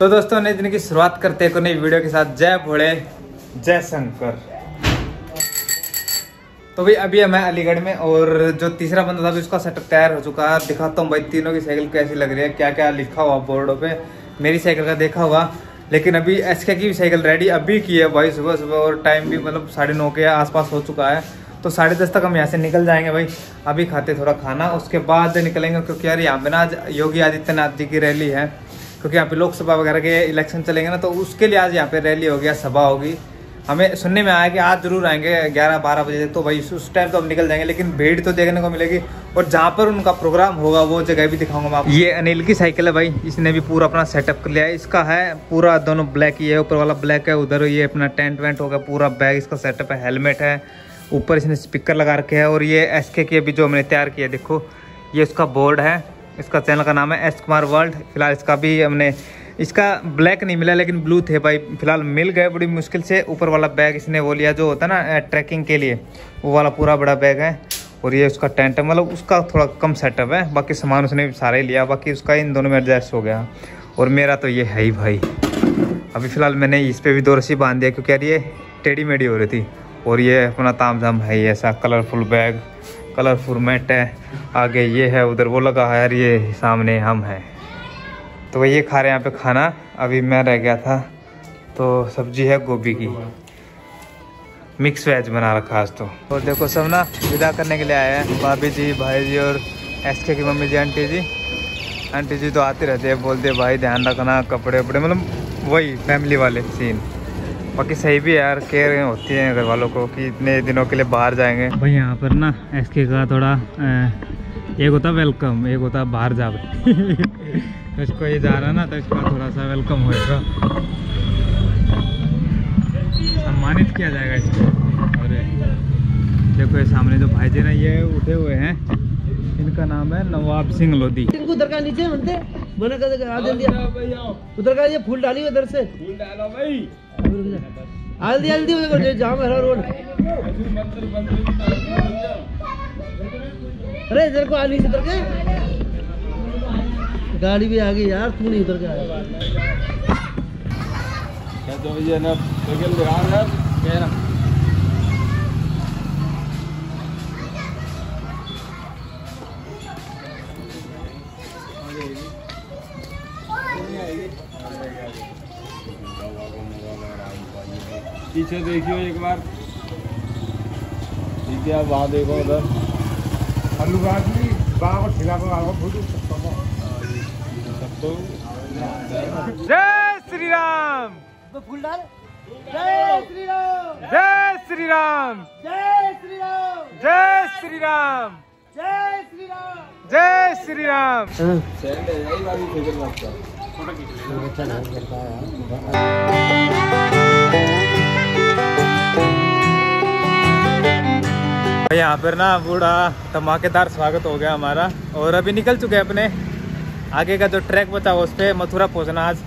तो दोस्तों नए दिन की शुरुआत करते हैं नई वीडियो के साथ। जय भोले जय शंकर। तो भाई अभी मैं अलीगढ़ में और जो तीसरा बंदा था भी उसका सेटअप तैयार हो चुका है। दिखाता हूँ भाई तीनों की साइकिल कैसी लग रही है, क्या क्या लिखा हुआ बोर्डों पे। मेरी साइकिल का देखा हुआ, लेकिन अभी एसके की भी साइकिल रेडी अभी की है भाई सुबह सुबह, और टाइम भी मतलब 9:30 के आसपास हो चुका है। तो 10:30 तक हम यहाँ से निकल जाएंगे भाई। अभी खाते थोड़ा खाना, उसके बाद निकलेंगे, क्योंकि यार यहाँ पे ना आज योगी आदित्यनाथ जी की रैली है। क्योंकि यहाँ पे लोकसभा वगैरह के इलेक्शन चलेंगे ना, तो उसके लिए आज यहाँ पे रैली हो गया, सभा होगी। हमें सुनने में आया कि आज जरूर आएंगे 11-12 बजे, तो भाई उस टाइम तो हम निकल जाएंगे, लेकिन भीड़ तो देखने को मिलेगी। और जहाँ पर उनका प्रोग्राम होगा वो जगह भी दिखाऊंगा मैं आपको। ये अनिल की साइकिल है भाई, इसने भी पूरा अपना सेटअप कर लिया है। इसका है पूरा दोनों ब्लैक ही है, ऊपर वाला ब्लैक है, उधर ये अपना टेंट वेंट हो गया, पूरा बैग इसका सेटअप है, हेलमेट है, ऊपर इसने स्पीकर लगा रखे है। और ये एसके की अभी जो हमने तैयार किया है, देखो ये उसका बोर्ड है, इसका चैनल का नाम है एस कुमार वर्ल्ड। फिलहाल इसका भी हमने, इसका ब्लैक नहीं मिला लेकिन ब्लू थे भाई, फिलहाल मिल गए बड़ी मुश्किल से। ऊपर वाला बैग इसने वो लिया जो होता है ना ट्रैकिंग के लिए, वो वाला पूरा बड़ा बैग है। और ये उसका टेंट है, मतलब उसका थोड़ा कम सेटअप है, बाकी सामान उसने सारा ही लिया, बाकी उसका इन दोनों में एडजस्ट हो गया। और मेरा तो ये है ही भाई। अभी फिलहाल मैंने इस पर भी 2 रस्सी बांध दिया, क्योंकि यार ये टेढ़ी मेढ़ी हो रही थी। और ये अपना ताम झाम है, ये ऐसा कलरफुल बैग, कलरफुल मैट है, आगे ये है, उधर वो लगा है, यार ये सामने हम हैं। तो वही ये खा रहे हैं यहाँ पे खाना। अभी मैं रह गया था, तो सब्जी है गोभी की, मिक्स वेज बना रखा आज तो। और देखो सब ना विदा करने के लिए आए हैं, भाभी जी, भाई जी और एसके की मम्मी जी, आंटी जी। आंटी जी तो आते रहते हैं, बोलते भाई ध्यान रखना, कपड़े वपड़े, मतलब वही फैमिली वाले सीन। बाकी सही भी है यार, केयर होती है घर वालों को कि इतने दिनों के लिए बाहर जाएंगे भाई। यहाँ पर ना एसके का थोड़ा एक होता वेलकम, एक होता बाहर जा तो इसको ये जा रहा है ना, तो इसका थोड़ा सा वेलकम होएगा, सम्मानित किया जाएगा इसको। और देखो ये सामने जो भाई जी ना ये उठे हुए हैं, इनका नाम है नवाब सिंह लोधी। इनको उधर का नीचे बनते बना कर आ दिया, उधर का ये फूल डाली उधर से, फूल डालो भाई, हल्दी उधर जाम है रोड। अरे इधर को आनी इधर के, गाड़ी भी आ गई यार, तू नहीं उधर के आया क्या? तो ये ना साइकिल दुकान है क्या ना, पीछे देखियो एक बार, ठीक है वहाँ देखो उधर आलू बाजी बाग ठिला को आगो फोटो सब। जय श्री राम, तो फूल डाल। जय श्री राम, जय श्री राम, जय श्री राम, जय श्री राम, जय श्री राम, जय श्री राम। यहाँ पर ना बूढ़ा धमाकेदार स्वागत हो गया हमारा, और अभी निकल चुके हैं अपने आगे का जो ट्रैक बचा हुआ उस पर मथुरा पहुँचना आज।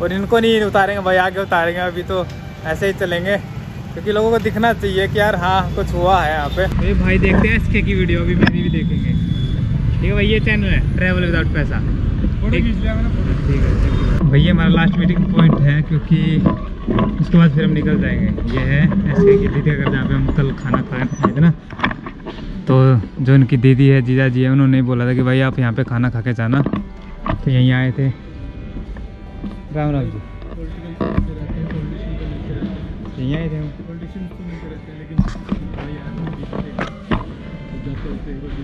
और इनको नहीं उतारेंगे भाई, आगे उतारेंगे, अभी तो ऐसे ही चलेंगे, क्योंकि लोगों को दिखना चाहिए कि यार हाँ कुछ हुआ है यहाँ पे। ये भाई देखते हैं एसके की वीडियो, अभी मेरी भी देखेंगे, ठीक है भाई। ये चैनल है ट्रैवल विदाउट पैसा, ठीक है भैया। हमारा लास्ट मीटिंग पॉइंट है, क्योंकि उसके बाद फिर हम निकल जाएंगे। ये है एसके की दीदी का, जहाँ पे हम कल खाना खाए थे ना, तो जो उनकी दीदी है, जीजा जी है, उन्होंने बोला था कि भाई आप यहाँ पे खाना खा के जाना, तो यहीं आए थे। राम राम जी, यहीं आए थे हम।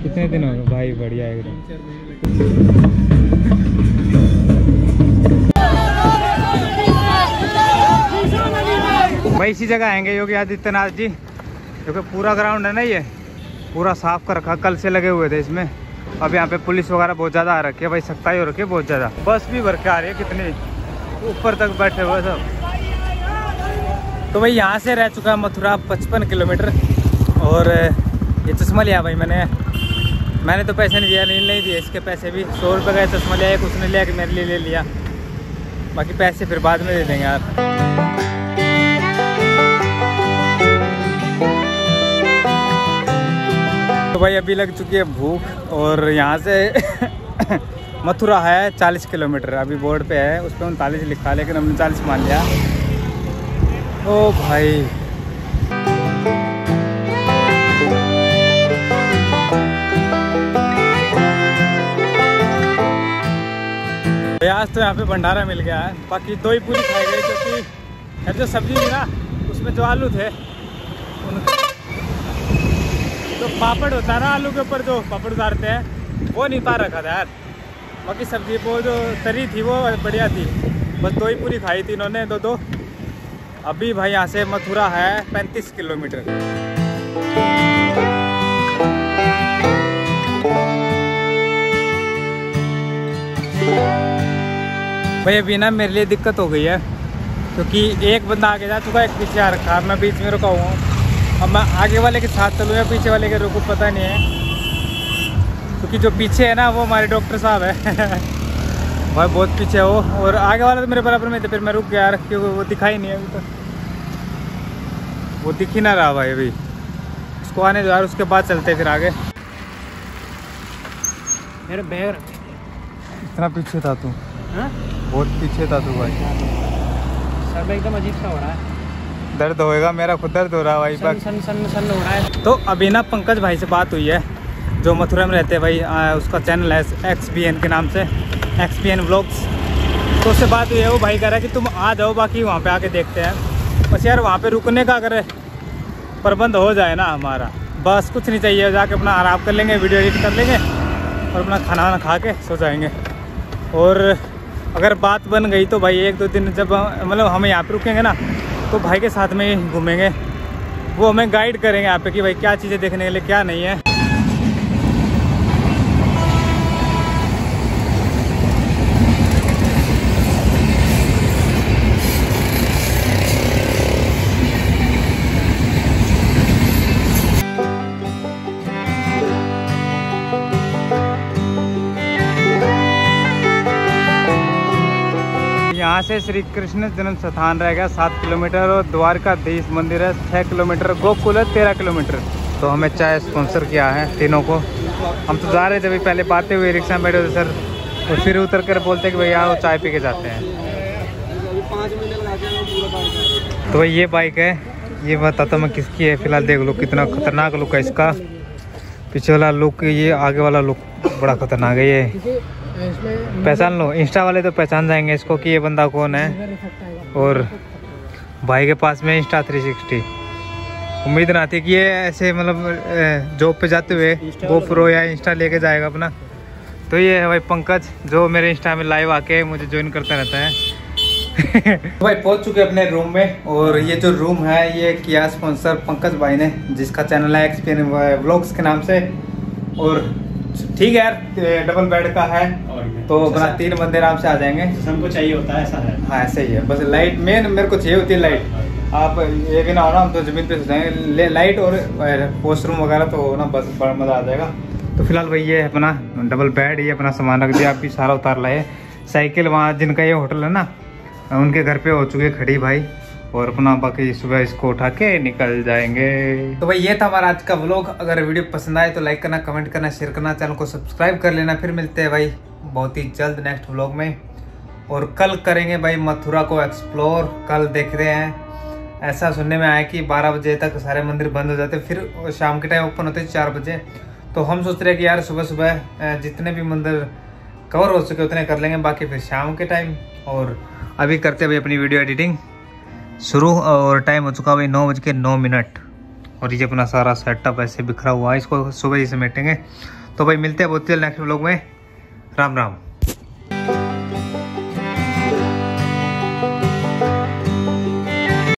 कितने दिन हो गए भाई? बढ़िया एकदम। भाई इसी जगह आएंगे योगी आदित्यनाथ जी, क्योंकि पूरा ग्राउंड है ना, ये पूरा साफ कर रखा, कल से लगे हुए थे इसमें। अब यहाँ पे पुलिस वगैरह बहुत ज़्यादा आ रखी है भाई, सख्ताई हो रखी है बहुत ज़्यादा। बस भी भर के आ रही है, कितनी ऊपर तक बैठे हुए सब। तो भाई यहाँ से रह चुका है मथुरा 55 किलोमीटर। और ये चश्मा लिया भाई मैंने तो पैसे नहीं दिया, नहीं दिए इसके पैसे भी। 100 रुपये का चश्मा लिया, एक उसने लिया कि मेरे लिए ले लिया, बाकी पैसे फिर बाद में दे देंगे यार। तो भाई अभी लग चुकी है भूख, और यहाँ से मथुरा है 40 किलोमीटर, अभी बोर्ड पे है उस पर 39 लिखा है, लेकिन हमने 40 मान लिया। ओ भाई आज तो यहाँ पे भंडारा मिल गया है, बाकी 2 ही पूरी खाई गई, क्योंकि जो सब्जी थी ना उसमें जो आलू थे तो पापड़ होता है ना आलू के ऊपर जो पापड़ उतारते हैं वो नहीं उतार रखा था यार। बाकी सब्जी वो जो तरी थी वो बढ़िया थी, बस 2 ही पूरी खाई थी इन्होंने, 2-2। अभी भाई यहाँ से मथुरा है 35 किलोमीटर। भाई अभी ना मेरे लिए दिक्कत हो गई है, क्योंकि एक बंदा आगे जा चुका है, एक पीछे आ रखा है, मैं बीच में रुका हुआ हूँ। अब मैं आगे वाले के साथ चलूँ या पीछे वाले के रुकूँ पता नहीं है, क्योंकि जो पीछे है ना वो हमारे डॉक्टर साहब है भाई बहुत पीछे हो, और आगे वाला तो मेरे बराबर में थे, फिर मैं रुक गया क्योंकि वो दिखाई नहीं है अभी तक, वो दिख ही ना रहा भाई। अभी उसको आने दो यार, उसके बाद चलते फिर आगे। मेरे बैग इतना पीछे था तू? हाँ? बहुत पीछे था तू भाई। सर में एकदम अजीब सा हो रहा है, दर्द होएगा, मेरा खुद दर्द हो रहा है भाई। सन हो रहा है। तो अभी ना पंकज भाई से बात हुई है, जो मथुरा में रहते हैं भाई, उसका चैनल है XBN के नाम से, XBN व्लॉग्स। तो उससे बात हुई है, वो भाई कह रहा है कि तुम आ जाओ, बाकी वहाँ पे आके देखते हैं। बस यार वहाँ पे रुकने का अगर प्रबंध हो जाए ना हमारा, बस कुछ नहीं चाहिए, जाके अपना आराम कर लेंगे, वीडियो एडिट कर लेंगे और अपना खाना वाना खा के सो जाएंगे। और अगर बात बन गई तो भाई 1-2 दिन जब मतलब हम यहाँ पे रुकेंगे ना, तो भाई के साथ में ही घूमेंगे, वो हमें गाइड करेंगे यहाँ पे कि भाई क्या चीज़ें देखने के लिए क्या नहीं है। यहाँ से श्री कृष्ण जन्म स्थान रहेगा 7 किलोमीटर, और द्वारकाधीश मंदिर है 6 किलोमीटर, गोकुल है 13 किलोमीटर। तो हमें चाय स्पॉन्सर किया है तीनों को। हम तो जा रहे थे भाई, पहले बातें हुई, रिक्शा में बैठे थे सर, और फिर उतर कर बोलते कि भैया वो चाय पी के जाते हैं। तो भाई ये बाइक है, ये बताता मैं किसकी है। फिलहाल देख लो कितना खतरनाक लुक है इसका, पीछे वाला लुक, ये आगे वाला लुक बड़ा खतरनाक है। ये पहचान लो, इंस्टा वाले तो पहचान जाएंगे इसको कि ये बंदा कौन है। और भाई के पास में इंस्टा 360, उम्मीद ना थी कि ये ऐसे मतलब जॉब पे जाते हुए GoPro या इंस्टा लेके जाएगा अपना। तो ये है भाई पंकज, जो मेरे इंस्टा में लाइव आके मुझे ज्वाइन करता रहता है तो भाई पहुंच चुके अपने रूम में, और ये जो रूम है ये किया स्पॉन्सर पंकज भाई ने, जिसका चैनल है XBN व्लॉग्स के नाम से। और ठीक है यार, डबल बेड का है, तो अपना 3 बंदे आराम से आ जाएंगे। हमको चाहिए होता है ऐसा है। हाँ ऐसे ही है, बस लाइट मेन मेरे को चाहिए होती है लाइट। आप ये भी ना हो ना, हम तो जमीन पे सो जाएंगे, लाइट और वॉशरूम वगैरह तो हो ना, बस बड़ा मज़ा आ जाएगा। तो फिलहाल भाई ये अपना डबल बेड, ये अपना सामान रख दिया, आप भी सारा उतार लाए। साइकिल वहाँ जिनका ये होटल है ना, उनके घर पे हो चुके खड़ी भाई, और अपना बाकी सुबह इसको उठा के निकल जाएंगे। तो भाई ये था हमारा आज का व्लॉग। अगर वीडियो पसंद आए तो लाइक करना, कमेंट करना, शेयर करना, चैनल को सब्सक्राइब कर लेना। फिर मिलते हैं भाई बहुत ही जल्द नेक्स्ट व्लॉग में, और कल करेंगे भाई मथुरा को एक्सप्लोर। कल देख रहे हैं, ऐसा सुनने में आया कि 12 बजे तक सारे मंदिर बंद हो जाते, फिर शाम के टाइम ओपन होते 4 बजे। तो हम सोच रहे हैं कि यार सुबह सुबह जितने भी मंदिर कवर हो सके उतने कर लेंगे, बाकी फिर शाम के टाइम। और अभी करते भाई अपनी वीडियो एडिटिंग शुरू, और टाइम हो चुका भाई 9:09। और ये अपना सारा सेटअप ऐसे बिखरा हुआ है, इसको सुबह ही समेटेंगे। तो भाई मिलते हैं बहुत जल्द नेक्स्ट व्लॉग में। राम राम।